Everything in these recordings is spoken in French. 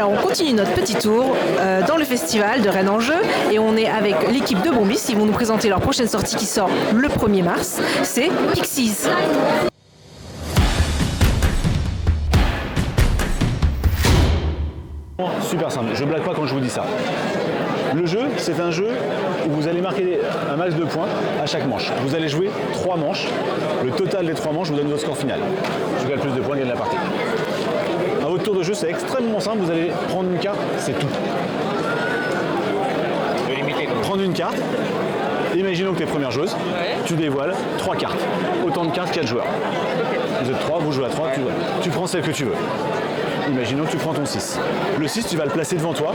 Alors on continue notre petit tour dans le festival de Rennes en Jeu et on est avec l'équipe de Bombis. Ils vont nous présenter leur prochaine sortie qui sort le 1er mars. C'est Pixies. Super simple, je blague pas quand je vous dis ça. Le jeu, c'est un jeu où vous allez marquer un max de points à chaque manche. Vous allez jouer 3 manches. Le total des 3 manches vous donne votre score final. Celui qui a le plus de points gagne la partie. À votre tour de jeu, c'est extrêmement simple. Vous allez prendre une carte, c'est tout. Prendre une carte. Imaginons que tu es première joueuse. Tu dévoiles 3 cartes. Autant de cartes qu'il y a de joueurs. Vous êtes 3, vous jouez à 3, tu prends celle que tu veux. Imaginons que tu prends ton 6. Le 6, tu vas le placer devant toi,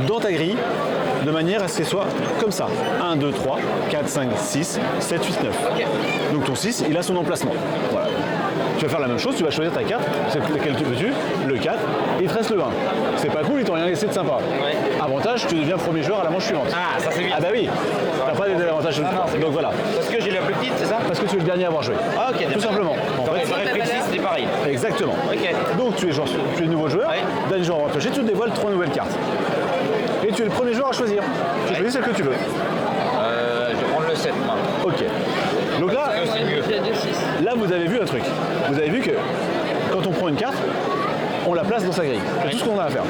dans ta grille, de manière à ce qu'elle soit comme ça. 1, 2, 3, 4, 5, 6, 7, 8, 9. Donc ton 6, il a son emplacement. Voilà. Tu vas faire la même chose, tu vas choisir ta carte, c'est laquelle tu veux, le 4, et il te reste le 1. C'est pas cool, ils t'ont rien laissé de sympa. Ouais. Avantage, tu deviens premier joueur à la manche suivante. Ah, ça c'est bien. Ah bah oui, t'as pas d'avantage. Donc voilà. Parce que j'ai la plus petite, c'est ça? Parce que tu es le dernier à avoir joué. Ah ok. Tout simplement. En fait, j'aurais pris 6, c'était pareil. Exactement. Ok. Donc tu es nouveau joueur, dernier joueur à avoir pioché, tu te dévoiles 3 nouvelles cartes. Et tu es le premier joueur à choisir. Tu choisis celle que tu veux. Je vais prendre le 7, moi. Ok. Donc là, vous avez vu un truc. Vous avez vu que quand on prend une carte, on la place dans sa grille. C'est tout ce qu'on a à faire.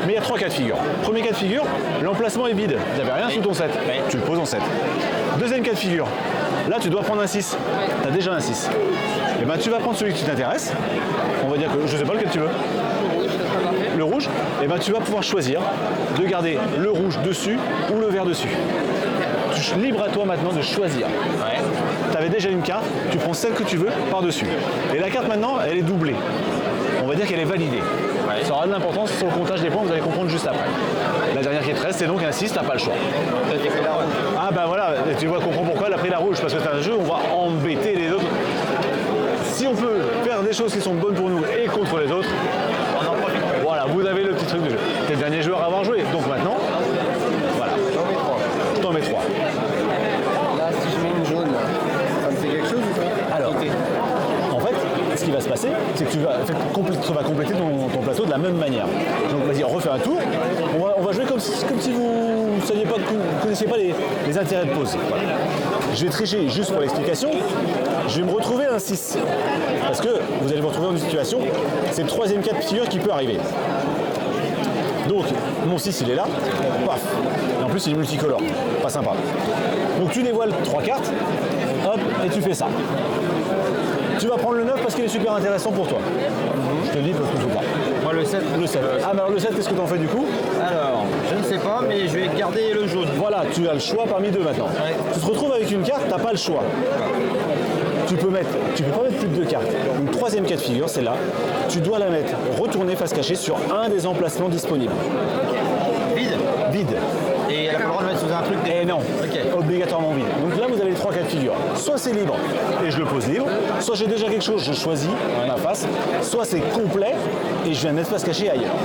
Mais il y a 3 cas de figure. Premier cas de figure, l'emplacement est vide. Tu n'avais rien sous ton 7. Tu le poses en 7. Deuxième cas de figure, là tu dois prendre un 6. Tu as déjà un 6. Et ben tu vas prendre celui qui t'intéresse. On va dire que je ne sais pas lequel tu veux. Le rouge, et ben tu vas pouvoir choisir de garder le rouge dessus ou le vert dessus. Libre à toi maintenant de choisir. Tu avais déjà une carte, tu prends celle que tu veux par-dessus. Et la carte maintenant, elle est doublée. On va dire qu'elle est validée. Ça aura de l'importance sur le comptage des points, vous allez comprendre juste après. La dernière qui te reste, c'est donc un 6, t'as pas le choix. Ah bah voilà, tu vois, comprends pourquoi elle a pris la rouge, parce que c'est un jeu où on va embêter les autres. Si on peut faire des choses qui sont bonnes pour nous et contre les autres, on en profite. Voilà, vous avez le petit truc de jeu. T'es le dernier joueur à avoir joué, donc maintenant, voilà. T'en mets 3. Là, si je mets une jaune, ça me fait quelque chose ou pas? Alors, en fait, ce qui va se passer, c'est que tu vas compléter ton plateau de la même manière. Donc vas-y, refais un tour. On va jouer comme si vous ne connaissiez pas les intérêts de pause. Voilà. Je vais tricher juste pour l'explication. Je vais me retrouver un 6. Parce que vous allez vous retrouver dans une situation, c'est le 3e cas de figure qui peut arriver. Donc, mon 6 il est là, paf. Et en plus il est multicolore, pas sympa. Donc tu dévoiles 3 cartes, hop, et tu fais ça. Tu vas prendre le 9 parce qu'il est super intéressant pour toi. Je te le dis parce que je ne sais pas. Moi le 7. Le 7. Ah mais alors le 7, qu'est-ce que tu en fais du coup? Alors, je ne sais pas, mais je vais garder le jaune. Voilà, tu as le choix parmi deux maintenant. Tu te retrouves avec une carte, tu n'as pas le choix. Tu peux pas mettre plus de 2 cartes. Une 3e cas de figure, c'est là. Tu dois la mettre retournée face cachée sur un des emplacements disponibles. Vide. Et elle a pas le droit de mettre sous un truc. Et non, obligatoirement vide. Donc là, vous avez les 3 cas de figure. Soit c'est libre et je le pose libre, soit j'ai déjà quelque chose, je choisis ma face, soit c'est complet et je viens mettre face cachée ailleurs.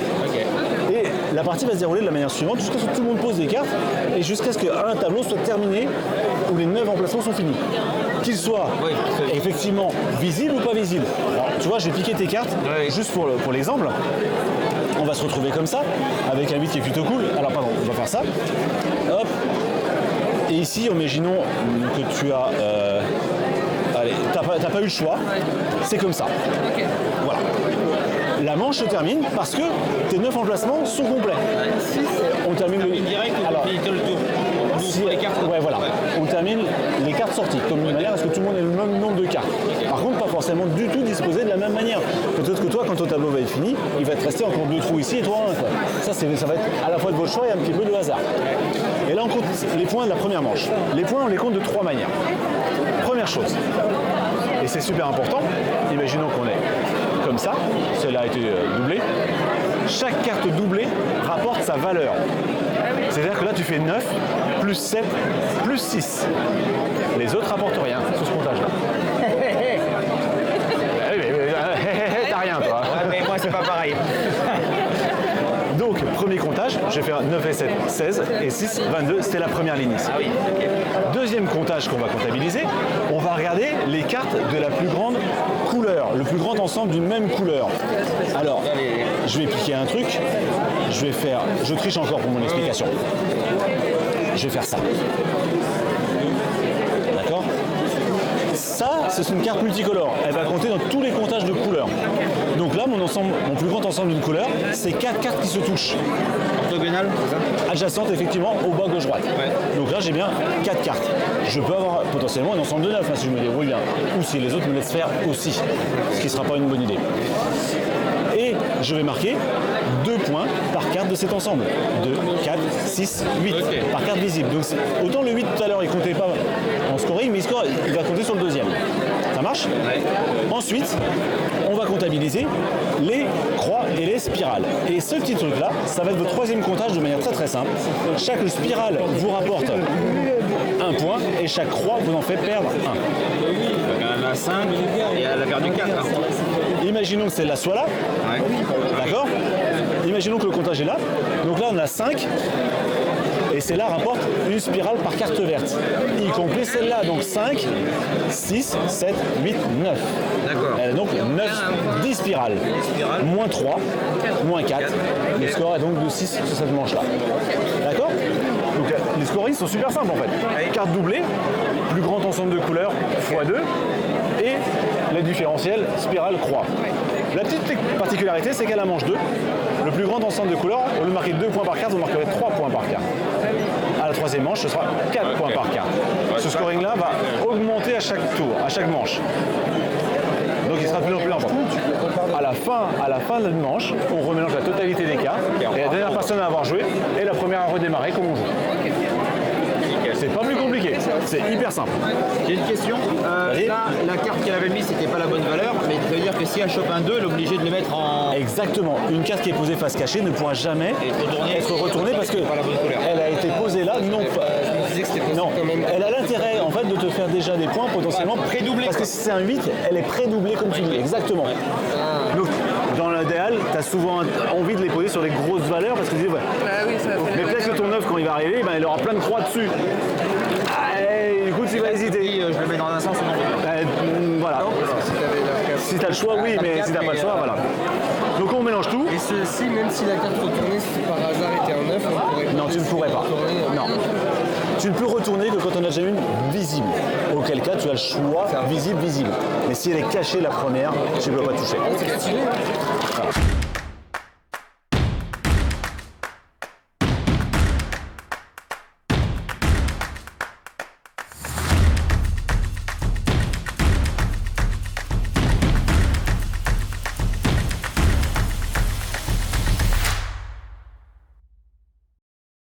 Et la partie va se dérouler de la manière suivante, jusqu'à ce que tout le monde pose des cartes et jusqu'à ce qu'un tableau soit terminé où les 9 emplacements sont finis. Qu'ils soient effectivement visibles ou pas visibles. Alors, tu vois, je vais piquer tes cartes, juste pour l'exemple. On va se retrouver comme ça, avec un 8 qui est plutôt cool. Alors pardon, on va faire ça. Hop. Et ici, imaginons que tu as... allez, t'as pas eu le choix. C'est comme ça. Voilà. La manche se termine parce que tes 9 emplacements sont complets. On termine le... Alors, les cartes. Ouais, voilà. On termine les cartes sorties, comme une manière à ce que tout le monde ait le même nombre de cartes. Par contre, pas forcément du tout disposé de la même manière. Peut-être que toi, quand ton tableau va être fini, il va te rester encore 2 trous ici et 3 1. Quoi. Ça va être à la fois de votre choix et un petit peu de hasard. Et là, on compte les points de la première manche. Les points, on les compte de 3 manières. Première chose, et c'est super important, imaginons qu'on est comme ça, celle-là a été doublée. Chaque carte doublée rapporte sa valeur. C'est-à-dire que là, tu fais 9, plus 7, plus 6. Les autres rapportent rien sur ce comptage-là. T'as rien, toi. Ouais, mais moi, c'est pas pareil. Donc, Premier comptage, je vais faire 9 et 7, 16 et 6, 22, c'était la première ligne ici. Ah oui, ok. Deuxième comptage qu'on va comptabiliser, on va regarder les cartes de la plus grande couleur, le plus grand ensemble d'une même couleur. Alors, je vais piquer un truc, je triche encore pour mon explication. Je vais faire ça. D'accord ? Ça, c'est une carte multicolore. Elle va compter dans tous les comptages de couleurs. Donc là, mon plus grand ensemble d'une couleur, c'est 4 cartes qui se touchent. Orthogonal, c'est ça? Adjacentes, effectivement, au bas gauche-droite. Ouais. Donc là, j'ai bien 4 cartes. Je peux avoir potentiellement un ensemble de 9 si je me débrouille bien. Ou si les autres me laissent faire aussi. Ce qui ne sera pas une bonne idée. Et je vais marquer 2 points par carte de cet ensemble. 2, 4, 6, 8 par carte visible. Donc autant le 8 tout à l'heure il ne comptait pas en scoring, mais il va compter sur le deuxième. Ça marche ? Ensuite, on va comptabiliser les croix et les spirales. Et ce petit truc là, ça va être votre troisième comptage de manière très très simple. Chaque spirale vous rapporte un point et chaque croix vous en fait perdre un. Donc elle en a 5 et elle a perdu 4. Imaginons que celle-là soit là. Ouais. D'accord ? Imaginons que le comptage est là. Donc là, on a 5. Et celle-là rapporte une spirale par carte verte. Y compris celle-là. Donc 5, 6, 7, 8, 9. D'accord. Elle a donc 9, 10 spirales. Moins 3, moins 4. Le score est donc de 6 sur cette manche-là. D'accord ? Donc les scorings sont super simples en fait. Carte doublée, plus grand ensemble de couleurs, x2. Et les différentiels spirale croix. La petite particularité, c'est qu'elle a manche 2. Le plus grand ensemble de couleurs, au lieu de marquer 2 points par carte, vous marquerez 3 points par carte. À la troisième manche, ce sera 4 points par carte. Ce scoring-là va augmenter à chaque tour, à chaque manche. Donc il sera de plus en plus important. À la fin de la manche, on remélange la totalité des cartes. Et la dernière personne à avoir joué est la première à redémarrer comme on joue. C'est pas plus compliqué, c'est hyper simple. J'ai une question. Là, la carte qu'elle avait mise, c'était pas la bonne valeur, mais ça veut dire que si elle chope un 2, elle est obligée de le mettre en. Exactement. Une carte qui est posée face cachée ne pourra jamais être retournée parce que elle a été posée là, non pas. Non, elle a l'intérêt en fait de te faire déjà des points potentiellement prédoublés. Parce que si c'est un 8, elle est prédoublée comme tu dis. Exactement. Donc dans l'idéal, tu as souvent envie de les poser sur des grosses valeurs parce que tu dis ouais. Mais peut-être que ton 9 quand il va arriver, ben, il aura plein de croix dessus. Écoute, il va hésiter. Je le mets dans un sens ou non. Voilà. Si tu as le choix, oui, mais si tu n'as pas le choix, voilà. Donc on mélange tout. Et ceci, même si la carte retournée, si par hasard était un 9, on pourrait pas. Non, tu ne pourrais pas. Non. Tu ne peux retourner que quand on a déjà une visible. Auquel cas, tu as le choix visible. Mais si elle est cachée la première, tu ne peux pas toucher. C'est stylé. Voilà.